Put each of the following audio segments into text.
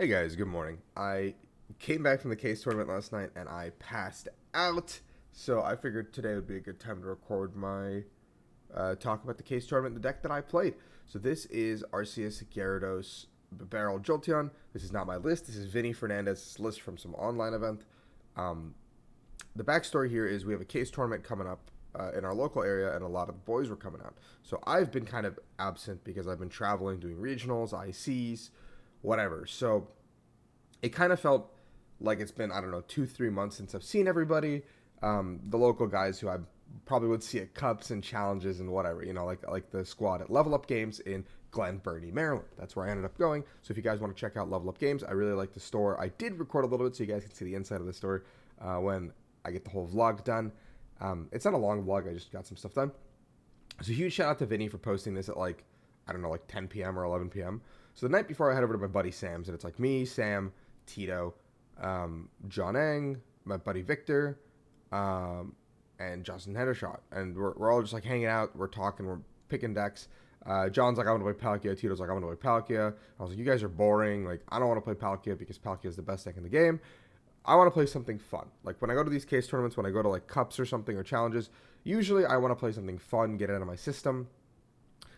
Hey guys, good morning. I came back from the case tournament last night and I passed out, so I figured today would be a good time to record my talk about the case tournament, the deck that I played. So this is Arceus Gyarados Barrel Jolteon. This is not my list. This is Vinny Fernandez's list from some online event. Um, the backstory here is we have a case tournament coming up in our local area, and a lot of the boys were coming out. So I've been kind of absent because I've been traveling, doing regionals, ICs, whatever. So it kind of felt like it's been, I don't know, 2 3 months since I've seen everybody. The local guys who I probably would see at cups and challenges and whatever, like the squad at Level Up Games in Glen Burnie, Maryland. That's where I ended up going. So if you guys want to check out Level Up Games, I really like the store. I did record a little bit so you guys can see the inside of the store when I get the whole vlog done. It's not a long vlog. I just got some stuff done. So huge shout out to Vinny for posting this at I don't know, like 10 p.m. or 11 p.m. So the night before I head over to my buddy Sam's, and it's like me, Sam, Tito, John Eng, my buddy Victor, and Justin Hendershot. And we're all just like hanging out. We're talking. We're picking decks. John's like, I want to play Palkia. Tito's like, I want to play Palkia. I was like, you guys are boring. Like, I don't want to play Palkia because Palkia is the best deck in the game. I want to play something fun. Like, when I go to these case tournaments, when I go to like cups or something or challenges, usually I want to play something fun, get it out of my system.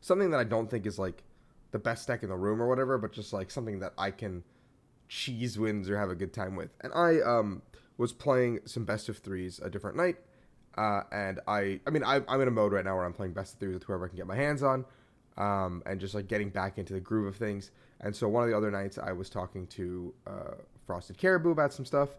Something that I don't think is like the best deck in the room or whatever, but just like something that I can cheese wins or have a good time with. And I was playing some best of threes a different night. And I'm in a mode right now where I'm playing best of threes with whoever I can get my hands on, and just like getting back into the groove of things. And so one of the other nights I was talking to Frosted Caribou about some stuff,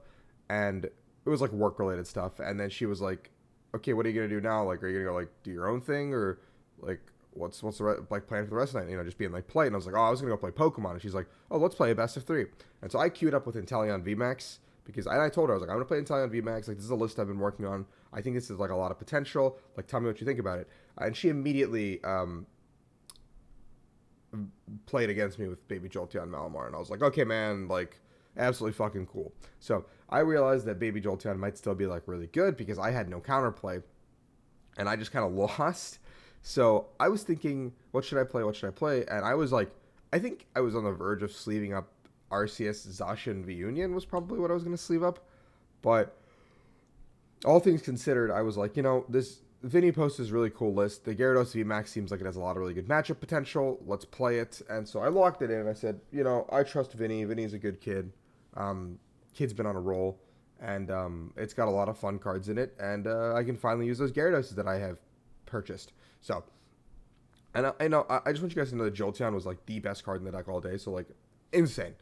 and it was like work related stuff. And then she was like, "Okay, what are you gonna do now? Like, are you gonna go like do your own thing, or like what's like plan for the rest of the night? Just being like play." And I was like, "Oh, I was gonna go play Pokemon." And she's like, "Oh, let's play a best of three." And so I queued up with Inteleon VMAX because I told her, I was like, I'm gonna play Inteleon VMAX. Like, this is a list I've been working on. I think this is like a lot of potential. Like, tell me what you think about it. And she immediately played against me with Baby Jolteon Malamar, and I was like, okay, man, like, absolutely fucking cool. So I realized that Baby Jolteon might still be like really good because I had no counterplay, and I just kind of lost. So I was thinking, what should I play? What should I play? And I was like, I think I was on the verge of sleeving up RCS Zacian V Union was probably what I was going to sleeve up. But all things considered, I was like, this Vinny posts is really cool list. The Gyarados VMAX seems like it has a lot of really good matchup potential. Let's play it. And so I locked it in and I said, I trust Vinny. Vinny's a good kid. Kid's been on a roll. And it's got a lot of fun cards in it. And I can finally use those Gyarados that I have purchased. So, and I just want you guys to know that Jolteon was like the best card in the deck all day. So, like, insane.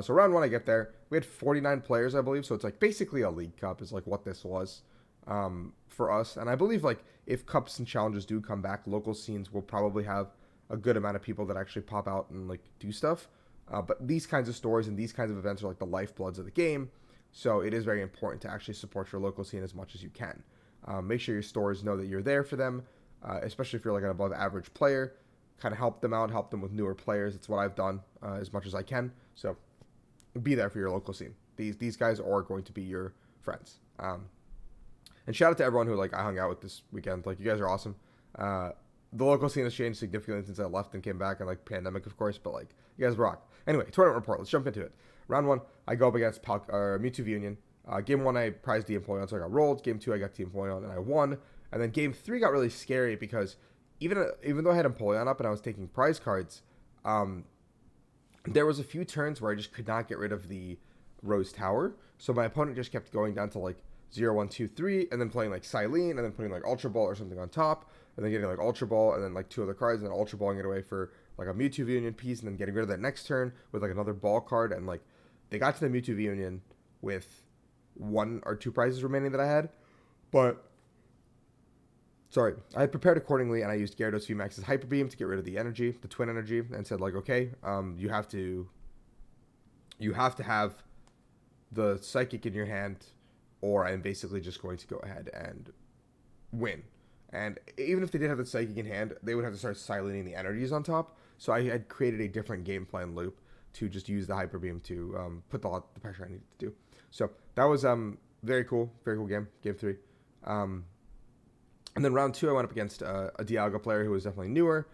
So round one, I get there. We had 49 players, I believe. So it's like basically a League Cup is like what this was for us. And I believe like if cups and challenges do come back, local scenes will probably have a good amount of people that actually pop out and like do stuff. But these kinds of stores and these kinds of events are like the lifebloods of the game. So it is very important to actually support your local scene as much as you can. Make sure your stores know that you're there for them, especially if you're like an above average player. Kind of help them out, help them with newer players. It's what I've done as much as I can. So be there for your local scene. These guys are going to be your friends. And shout out to everyone who like I hung out with this weekend. Like, you guys are awesome. The local scene has changed significantly since I left and came back, and like pandemic, of course. But like, you guys rock. Anyway, tournament report. Let's jump into it. Round one, I go up against Mewtwo V Union. Game one, I prized the Empoleon, so I got rolled. Game two, I got the Empoleon, and I won. And then game three got really scary because even though I had Empoleon up and I was taking prize cards, there was a few turns where I just could not get rid of the Rose Tower. So my opponent just kept going down to like 0, 1, 2, 3, and then playing like Silene, and then putting like Ultra Ball or something on top, and then getting like Ultra Ball, and then like two other cards, and then Ultra Balling it away for like a Mewtwo V Union piece, and then getting rid of that next turn with like another ball card. And like they got to the Mewtwo V Union with 1 or 2 prizes remaining that I had. But sorry, I had prepared accordingly, and I used Gyarados VMAX's Hyper Beam to get rid of the energy, the twin energy, and said like, okay, you have to have the Psychic in your hand, or I'm basically just going to go ahead and win. And even if they did have the Psychic in hand, they would have to start silencing the energies on top. So I had created a different game plan loop to just use the Hyper Beam to put the pressure I needed to do. So that was very cool game, game three. And then round two, I went up against a Dialga player who was definitely newer.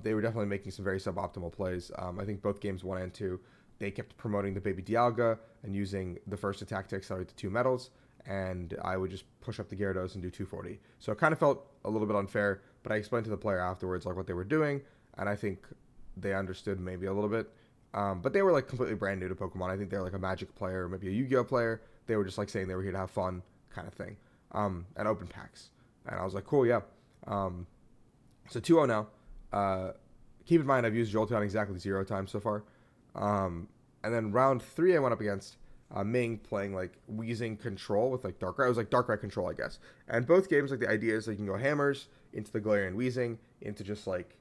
They were definitely making some very suboptimal plays. I think both games one and two, they kept promoting the Baby Dialga and using the first attack to accelerate the 2 metals, and I would just push up the Gyarados and do 240. So it kind of felt a little bit unfair, but I explained to the player afterwards like what they were doing, and I think they understood maybe a little bit. But they were like completely brand new to Pokemon. I think they were like a Magic player, maybe a Yu-Gi-Oh player. They were just like saying they were here to have fun, kind of thing, and open packs. And I was like, cool, yeah. So 2-0 now. Keep in mind I've used Jolteon exactly 0 times so far. And then round 3 I went up against Ming playing like Weezing Control with like Darkrai. It was like Darkrai Control, I guess. And both games, like the idea is that you can go Hammers into the Galarian Weezing, into just like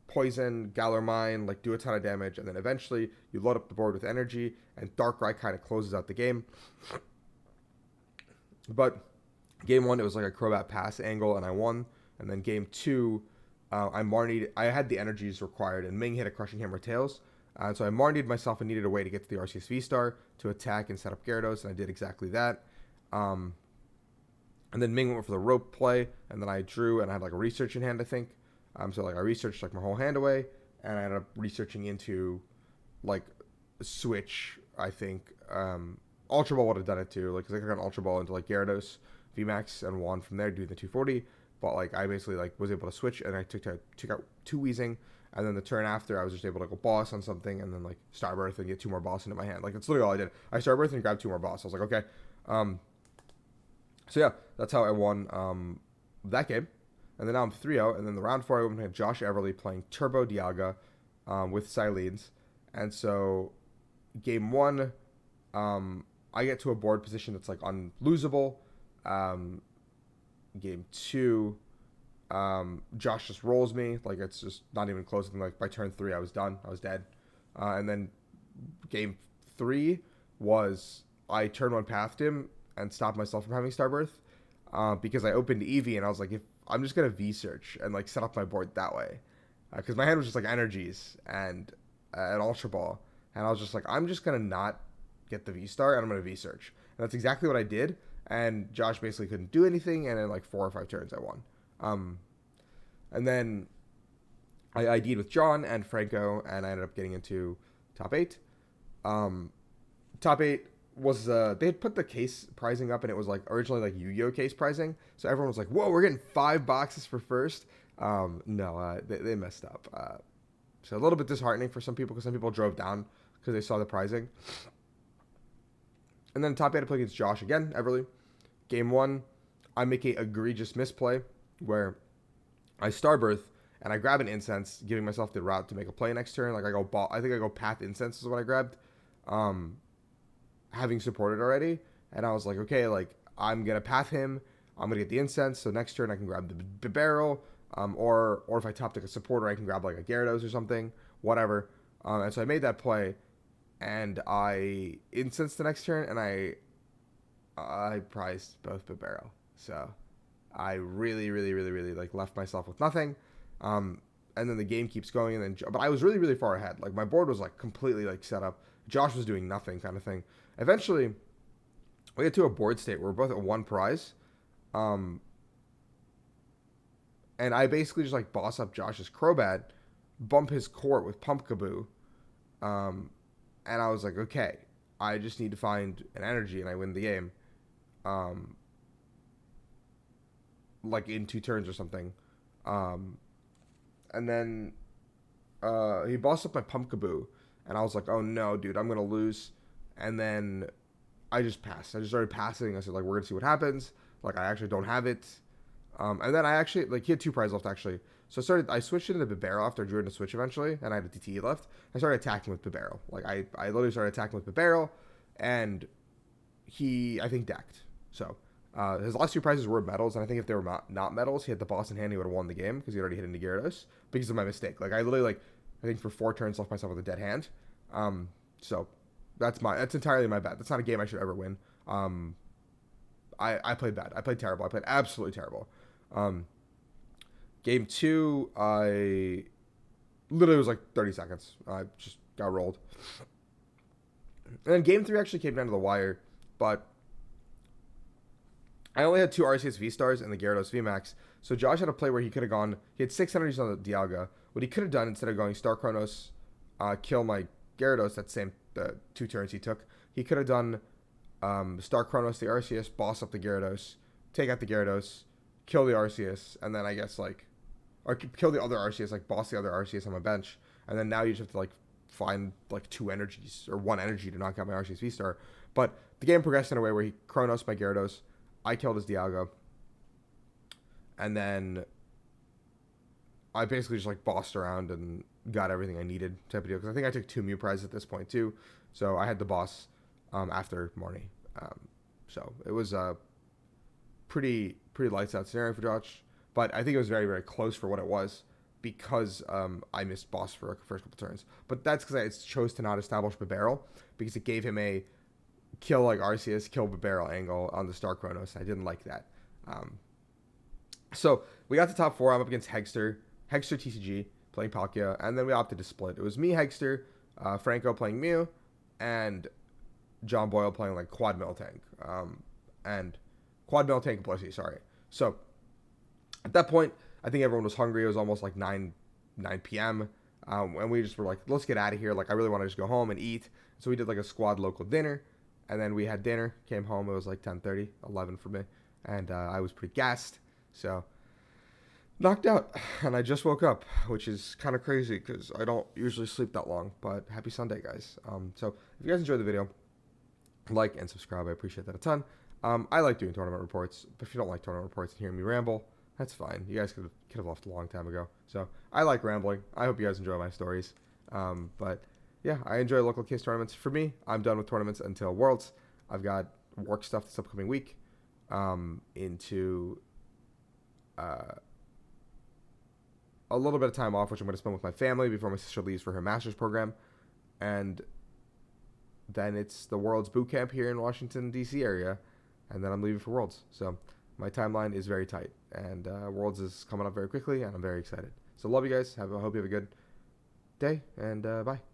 Poison, Galar Mine, like do a ton of damage, and then eventually you load up the board with energy, and Darkrai kind of closes out the game. But game 1, it was like a Crobat pass angle, and I won. And then game 2, I had the energies required, and Ming hit a Crushing Hammer Tails. So I Marnied myself and needed a way to get to the Arceus V-Star to attack and set up Gyarados, and I did exactly that. And then Ming went for the rope play, and then I drew, and I had like a research in hand, I think. So like I researched like my whole hand away, and I ended up researching into like switch. I think Ultra Ball would have done it too, like 'cause I got an Ultra Ball into like Gyarados, VMAX, and won from there doing the 240. But like I basically like was able to switch, and I took out 2 Weezing, and then the turn after I was just able to go boss on something, and then like Starbirth and get 2 more boss into my hand. Like that's literally all I did. I Starbirth and grabbed 2 more boss. I was like, okay. So yeah, that's how I won that game. And then now I'm 3-0, and then the round 4 I went to Josh Everly playing Turbo Dialga with Silenes. And so game 1, I get to a board position that's like unlosable. Game 2, Josh just rolls me, like it's just not even close. And like by turn 3 I was done, I was dead. And then game 3 was I turn 1 pathed him and stopped myself from having Starbirth because I opened Eevee, and I was like, if I'm just gonna V search and like set up my board that way, because my hand was just like energies and an Ultra Ball, and I was just like, I'm just gonna not get the V-Star, and I'm gonna V search, and that's exactly what I did. And Josh basically couldn't do anything, and in like 4 or 5 turns I won. And then I ID'd with John and Franco, and I ended up getting into top 8. Top 8 was they had put the case pricing up, and it was like originally like Yu-Gi-Oh case pricing, so everyone was like, whoa, we're getting 5 boxes for first. No, they messed up, so a little bit disheartening for some people, because some people drove down because they saw the pricing. And then top 8 I play against Josh again, Everly. Game 1, I make a egregious misplay where I Starbirth and I grab an Incense, giving myself the route to make a play next turn. Like I think I go Path Incense is what I grabbed, having supported already. And I was like, okay, like I'm gonna Path him, I'm gonna get the Incense, so next turn I can grab the barrel, or if I top deck a supporter, I can grab like a Gyarados or something, whatever. And so I made that play, and I Incensed the next turn, and I prized both Bibarel. So I really like left myself with nothing. And then the game keeps going, and then but I was really far ahead. Like my board was like completely like set up. Josh was doing nothing, kind of thing. Eventually, we get to a board state where we're both at 1 prize. And I basically just like boss up Josh's Crobat, bump his court with Pumpkaboo. And I was like, okay, I just need to find an energy, and I win the game. Like in 2 turns or something. And then he bossed up my Pumpkaboo, and I was like, oh no, dude, I'm gonna lose. And then I just passed. I just started passing. I said, like, we're gonna see what happens. Like, I actually don't have it. And then I actually, like, he had 2 prizes left, actually. So I switched into Bibarel after I drew into Switch eventually, and I had a DTE left. I started attacking with Bibarel. Like, I literally started attacking with Bibarel, and he, I think, decked. So his last 2 prizes were medals, and I think if they were not medals, he had the boss in hand, he would have won the game, because he already hit into Gyarados, because of my mistake. Like, I literally, like, I think for 4 turns left myself with a dead hand. So that's entirely my bad. That's not a game I should ever win. I played bad. I played terrible. I played absolutely terrible. Game 2, I literally was like 30 seconds. I just got rolled. And then game 3 actually came down to the wire, but I only had 2 Arceus V-Stars and the Gyarados VMAX, so Josh had a play where he could have gone, he had 6 energies on the Dialga. What he could have done, instead of going Star Chronos, kill my Gyarados that same the 2 turns he took. He could have done Star Chronos the Arceus, boss up the Gyarados, take out the Gyarados, kill the Arceus, and then I guess like, or kill the other Arceus, like boss the other Arceus on my bench, and then now you just have to like find like 2 energies or 1 energy to knock out my Arceus V-Star. But the game progressed in a way where he Chronos my Gyarados, I killed his Dialga, and then I basically just like bossed around and got everything I needed type of deal. Because I think I took 2 Mew prizes at this point too, so I had the boss after Marnie. So it was a pretty lights out scenario for Josh, but I think it was very, very close for what it was because I missed boss for the first couple turns. But that's because I chose to not establish Barrel because it gave him a kill like Arceus, kill Barrel angle on the Star Chronos. I didn't like that. So we got to top 4. I'm up against Hegster TCG playing Palkia, and then we opted to split. It was me, Hegster, Franco playing Mew, and John Boyle playing like Quad Miltank. And Quad Miltank and Blissey, sorry. So at that point, I think everyone was hungry. It was almost like 9 p.m. And we just were like, let's get out of here. Like, I really want to just go home and eat. So we did like a squad local dinner. And then we had dinner, came home. It was like 10:30, 11 for me. And I was pretty gassed. So knocked out. And I just woke up, which is kind of crazy because I don't usually sleep that long. But happy Sunday, guys. So if you guys enjoyed the video, like and subscribe. I appreciate that a ton. I like doing tournament reports. But if you don't like tournament reports and hearing me ramble, that's fine. You guys could have left a long time ago. So I like rambling. I hope you guys enjoy my stories. But yeah, I enjoy local case tournaments. For me, I'm done with tournaments until Worlds. I've got work stuff this upcoming week. Into a little bit of time off, which I'm going to spend with my family before my sister leaves for her master's program. And then it's the Worlds boot camp here in Washington, D.C. area. And then I'm leaving for Worlds. So my timeline is very tight. And Worlds is coming up very quickly, and I'm very excited. So love you guys. I hope you have a good day, and bye.